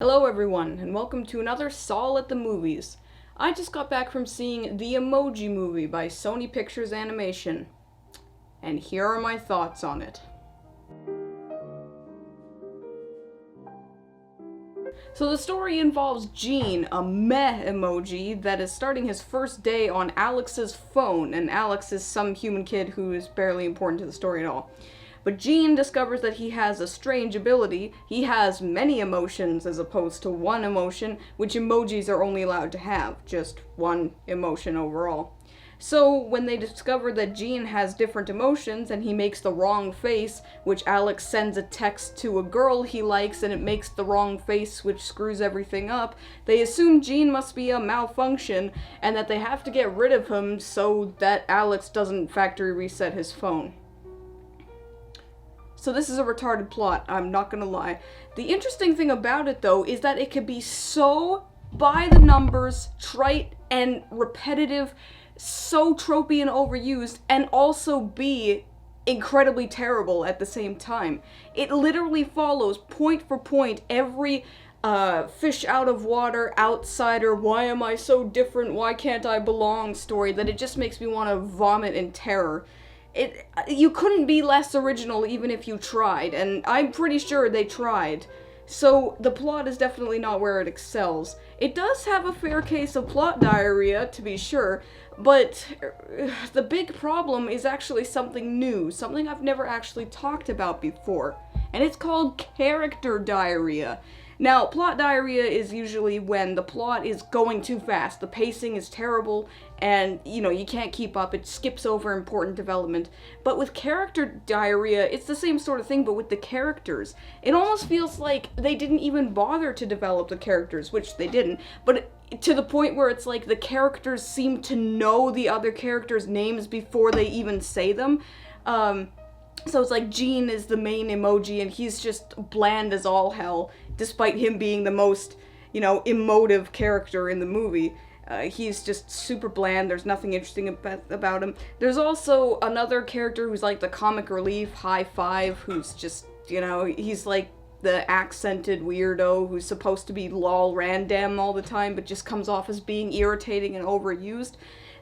Hello everyone, and welcome to another Sol at the Movies. I just got back from seeing the Emoji Movie by Sony Pictures Animation, and here are my thoughts on it. So the story involves Gene, a meh emoji that is starting his first day on Alex's phone, and Alex is some human kid who is barely important to the story at all. But Gene discovers that he has a strange ability. He has many emotions as opposed to one emotion, which emojis are only allowed to have, just one emotion overall. So when they discover that Gene has different emotions and he makes the wrong face, which Alex sends a text to a girl he likes and it makes the wrong face, which screws everything up, they assume Gene must be a malfunction and that they have to get rid of him so that Alex doesn't factory reset his phone. So this is a retarded plot, I'm not gonna lie. The interesting thing about it, though, is that it could be so by the numbers, trite, and repetitive, so tropey and overused, and also be incredibly terrible at the same time. It literally follows, point for point, every fish out of water, outsider, why am I so different, why can't I belong story, that it just makes me want to vomit in terror. You couldn't be less original even if you tried, and I'm pretty sure they tried. So the plot is definitely not where it excels. It does have a fair case of plot diarrhea, to be sure, but the big problem is actually something new, something I've never actually talked about before, and it's called character diarrhea. Now, plot diarrhea is usually when the plot is going too fast, the pacing is terrible, and, you can't keep up, it skips over important development. But with character diarrhea, it's the same sort of thing, but with the characters. It almost feels like they didn't even bother to develop the characters, which they didn't, but to the point where it's like the characters seem to know the other characters' names before they even say them. So it's like Gene is the main emoji and he's just bland as all hell, despite him being the most, emotive character in the movie. He's just super bland, there's nothing interesting about him. There's also another character who's like the comic relief, High Five, who's just, he's like the accented weirdo who's supposed to be lol random all the time, but just comes off as being irritating and overused.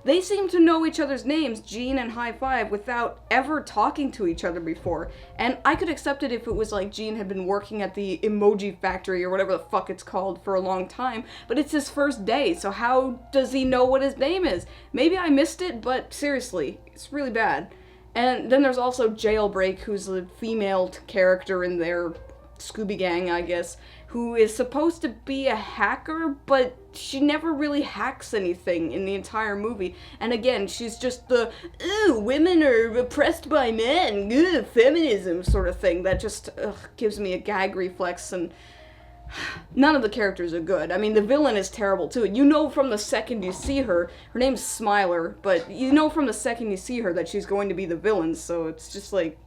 They seem to know each other's names, Gene and High Five, without ever talking to each other before. And I could accept it if it was like Gene had been working at the Emoji Factory or whatever the fuck it's called for a long time, but it's his first day, so how does he know what his name is? Maybe I missed it, but seriously, it's really bad. And then there's also Jailbreak, who's a female character in their Scooby Gang, I guess, who is supposed to be a hacker, but she never really hacks anything in the entire movie. And again, she's just the, ooh, women are oppressed by men, feminism sort of thing that just gives me a gag reflex, and none of the characters are good. I mean, the villain is terrible too. You know from the second you see her name's Smiler, but you know from the second you see her that she's going to be the villain, so it's just like,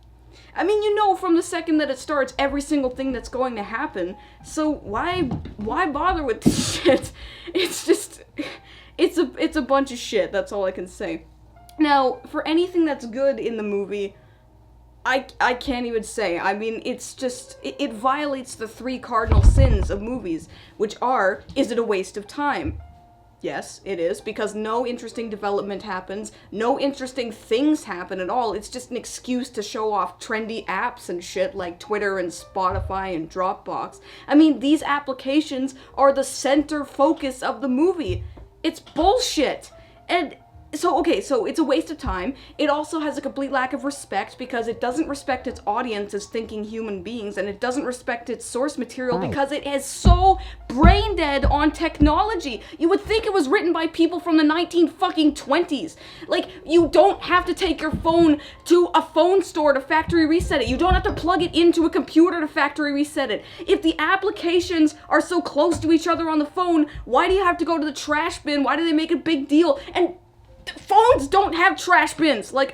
I mean, you know from the second that it starts every single thing that's going to happen, so why bother with this shit? It's just, it's a bunch of shit, that's all I can say. Now, for anything that's good in the movie, I can't even say. I mean, it's just, it violates the three cardinal sins of movies, which are, is it a waste of time? Yes, it is, because no interesting development happens, no interesting things happen at all. It's just an excuse to show off trendy apps and shit like Twitter and Spotify and Dropbox. I mean, these applications are the center focus of the movie. It's bullshit. And so it's a waste of time. It also has a complete lack of respect because it doesn't respect its audience as thinking human beings, and it doesn't respect its source material because it is so brain dead on technology. You would think it was written by people from the 1920s. Like, you don't have to take your phone to a phone store to factory reset it. You don't have to plug it into a computer to factory reset it. If the applications are so close to each other on the phone, why do you have to go to the trash bin? Why do they make a big deal? And phones don't have trash bins. Like,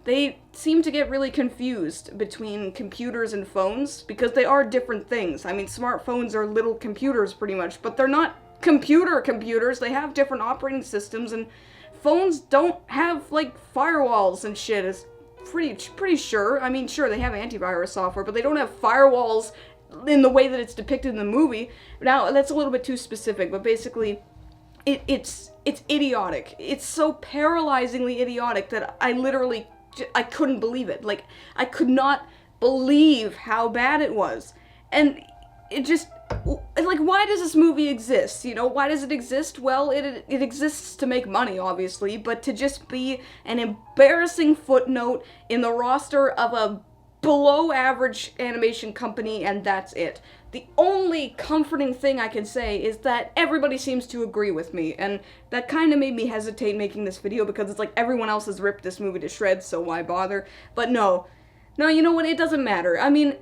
they seem to get really confused between computers and phones because they are different things. I mean, smartphones are little computers pretty much, but they're not computers. They have different operating systems, and phones don't have, like, firewalls and shit. It's pretty sure. I mean, sure, they have antivirus software, but they don't have firewalls in the way that it's depicted in the movie. Now, that's a little bit too specific, but basically, it's idiotic. It's so paralyzingly idiotic that I couldn't believe it. Like, I could not believe how bad it was. And it just, like, why does this movie exist? You know, why does it exist? Well, it exists to make money, obviously, but to just be an embarrassing footnote in the roster of a below-average animation company, and that's it. The only comforting thing I can say is that everybody seems to agree with me, and that kind of made me hesitate making this video, because it's like everyone else has ripped this movie to shreds, so why bother? But no, you know what, it doesn't matter. I mean,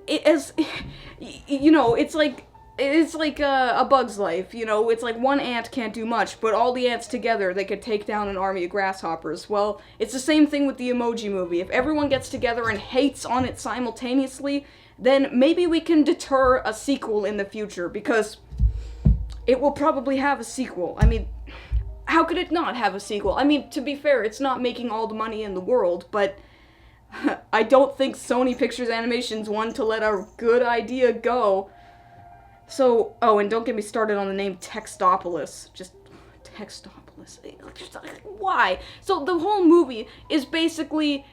you know, it's like a Bug's Life, you know, it's like one ant can't do much, but all the ants together, they could take down an army of grasshoppers. Well, it's the same thing with the Emoji Movie. If everyone gets together and hates on it simultaneously, then maybe we can deter a sequel in the future, because it will probably have a sequel. I mean, how could it not have a sequel? I mean, to be fair, it's not making all the money in the world, but I don't think Sony Pictures Animation's one to let a good idea go. So, oh, and don't get me started on the name Textopolis. Just, Textopolis. Why? So the whole movie is basically,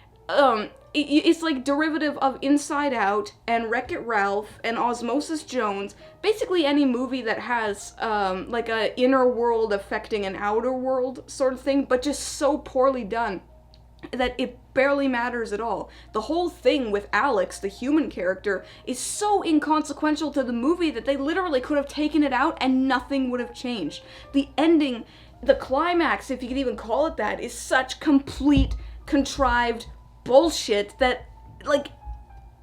it's like derivative of Inside Out and Wreck-It Ralph and Osmosis Jones. Basically any movie that has, like a inner world affecting an outer world sort of thing, but just so poorly done that it barely matters at all. The whole thing with Alex, the human character, is so inconsequential to the movie that they literally could have taken it out and nothing would have changed. The ending, the climax, if you could even call it that, is such complete, contrived bullshit that, like,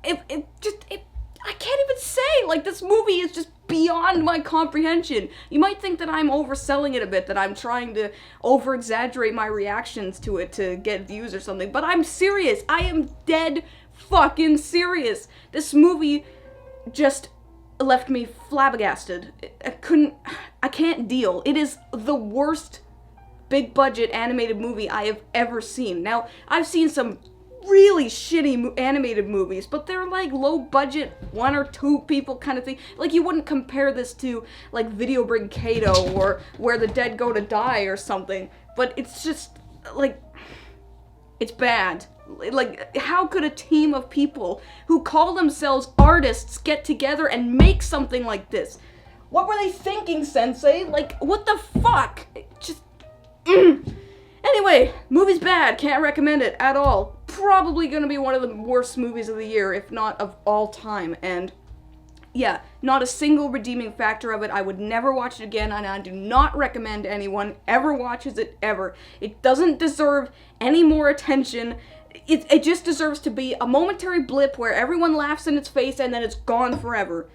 I can't even say, like, this movie is just beyond my comprehension. You might think that I'm overselling it a bit, that I'm trying to over-exaggerate my reactions to it to get views or something, but I'm serious. I am dead fucking serious. This movie just left me flabbergasted. I can't deal. It is the worst big-budget animated movie I have ever seen. Now, I've seen some really shitty animated movies, but they're like low budget, 1 or 2 people kind of thing. Like, you wouldn't compare this to like Video Brigado or Where the Dead Go to Die or something, but it's just like, it's bad. Like, how could a team of people who call themselves artists get together and make something like this? What were they thinking, Sensei? Like, what the fuck? Just Anyway, movie's bad, can't recommend it at all. Probably gonna be one of the worst movies of the year, if not of all time, and yeah, not a single redeeming factor of it. I would never watch it again, and I do not recommend anyone ever watches it, ever. It doesn't deserve any more attention. It just deserves to be a momentary blip where everyone laughs in its face and then it's gone forever.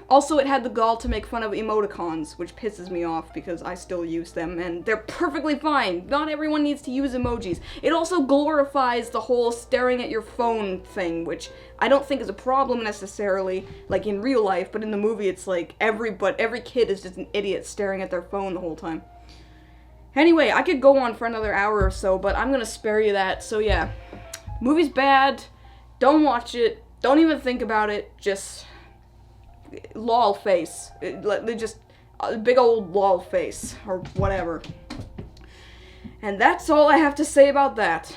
Also, it had the gall to make fun of emoticons, which pisses me off because I still use them, and they're perfectly fine. Not everyone needs to use emojis. It also glorifies the whole staring at your phone thing, which I don't think is a problem necessarily, like in real life, but in the movie it's like every kid is just an idiot staring at their phone the whole time. Anyway, I could go on for another hour or so, but I'm gonna spare you that, so yeah. Movie's bad, don't watch it, don't even think about it, just lol face. Just a big old lol face, or whatever. And that's all I have to say about that.